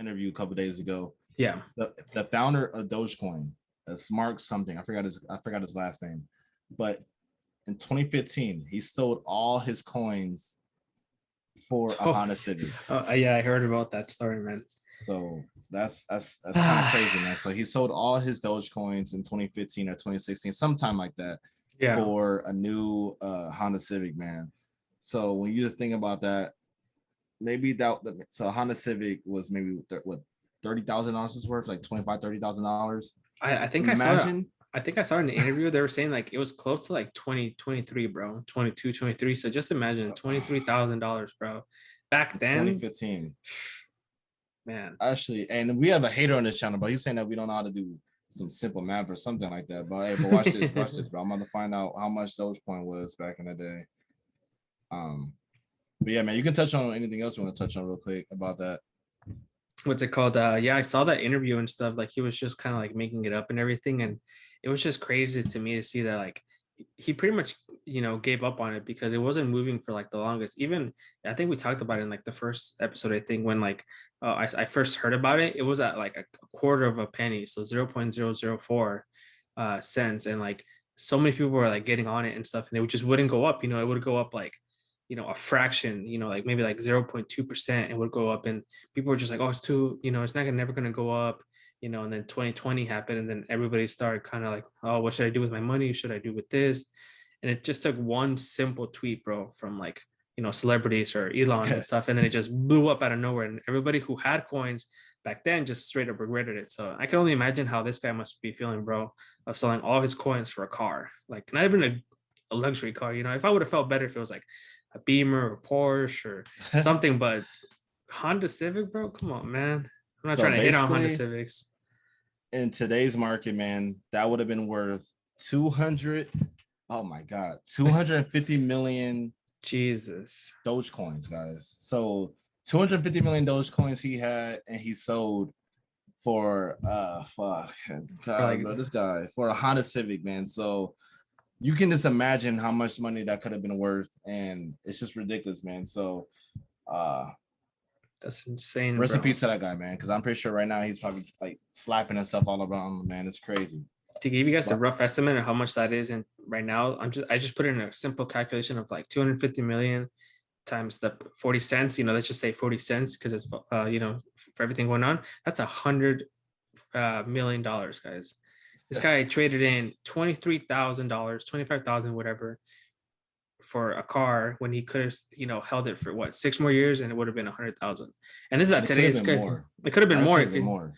interview a couple of days ago. Yeah. The founder of Dogecoin, Mark something. I forgot his last name, but in 2015, he sold all his coins for a Oh, Honda Civic. yeah, I heard about that story, man. So that's kind of crazy, man. So he sold all his Dogecoins in 2015 or 2016, sometime like that, Yeah. for a new Honda Civic, man. So when you just think about that, maybe so Honda Civic was maybe what $30,000 worth, like $25,000-$30,000. I think I saw it. Imagine I think I saw in the interview they were saying like it was close to like 2023, bro. 22, 23. So just imagine $23,000, bro. Back then, 2015. man. Actually, and we have a hater on this channel, but he's saying that we don't know how to do some simple math or something like that. But hey, but watch this, bro. I'm about to find out how much Dogecoin was back in the day. But yeah, man, you can touch on anything else you want to touch on real quick about that. What's it called? Yeah, I saw that interview and stuff. Like he was just kind of like making it up and everything, and it was just crazy to me to see that like he pretty much gave up on it because it wasn't moving for like the longest. Even I think we talked about it in like the first episode. I think when like I first heard about it, it was at like a quarter of a penny, so 0.004 cents, and like so many people were like getting on it and stuff, and it just wouldn't go up. It would go up like a fraction, like maybe like 0.2%, and would go up, and people were just like, oh, it's too, it's never gonna go up, and then 2020 happened, and then everybody started kind of like, oh, what should I do with my money? Should I do with this? And it just took one simple tweet, bro, from like celebrities or Elon and stuff, and then it just blew up out of nowhere, and everybody who had coins back then just straight up regretted it. So I can only imagine how this guy must be feeling, bro, of selling all his coins for a car, like not even a luxury car. If I would have felt better if it was like a Beamer or Porsche or something, but Honda Civic, bro, come on, man. I'm not So trying to hit on Honda basically, Civics. in today's market, man, that would have been worth 200. Oh my God, 250 million Jesus. Dogecoins, guys. So 250 million Dogecoins he had, and he sold for fuck, For God, like, bro, this guy for a Honda Civic, man. So you can just imagine how much money that could have been worth, and it's just ridiculous, man. So that's insane, rest in bro. peace to that guy, man, because I'm pretty sure right now he's probably like slapping himself all around, man. It's crazy. To give you guys a But rough estimate of how much that is, and right now, I just put in a simple calculation of like 250 million times the 40 cents. Let's just say 40 cents because it's for everything going on. That's $100 million, guys. This guy traded in $23,000, 25,000, whatever, for a car when he could have held it for what 6 more years and it would have been 100,000. And this is at it could have today's been good. more. It could have been It more. could have been more.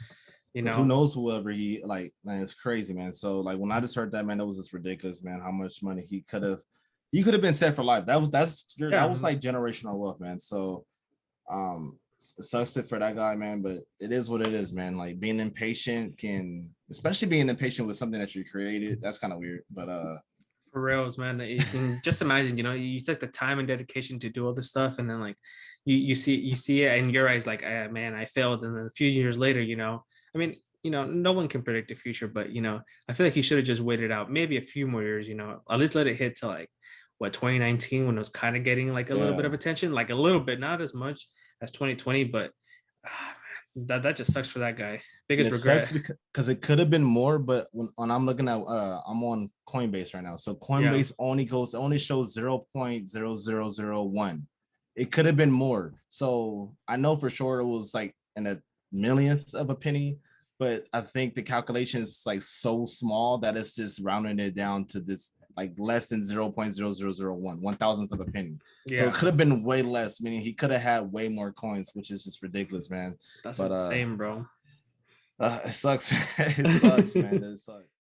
You Because who know, knows whoever he like, man, it's crazy, man. So like when I just heard that, man, it was just ridiculous, man, how much money he could have been set for life. That was like generational wealth, man. So it sucks it for that guy, man, but it is what it is, man. Like being impatient especially being impatient with something that you created, that's kind of weird. But for reals, man. You can just imagine, you took the time and dedication to do all this stuff, and then like you see it in your eyes, like, man, I failed. And then a few years later, I mean, no one can predict the future, but I feel like he should have just waited out maybe a few more years, at least let it hit to like what 2019 when it was kind of getting like a little bit of attention, like a little bit, not as much as 2020, but that just sucks for that guy. Biggest it regret. sucks because it could have been more, but when I'm looking at I'm on Coinbase right now. So Coinbase only shows 0.0001. It could have been more. So I know for sure it was like in a millionth of a penny, but I think the calculation is like so small that it's just rounding it down to this like less than 0.0001, 1,000th of a penny. So it could have been way less, meaning he could have had way more coins, which is just ridiculous, man. That's insane, bro. It sucks. It sucks, man. It sucks.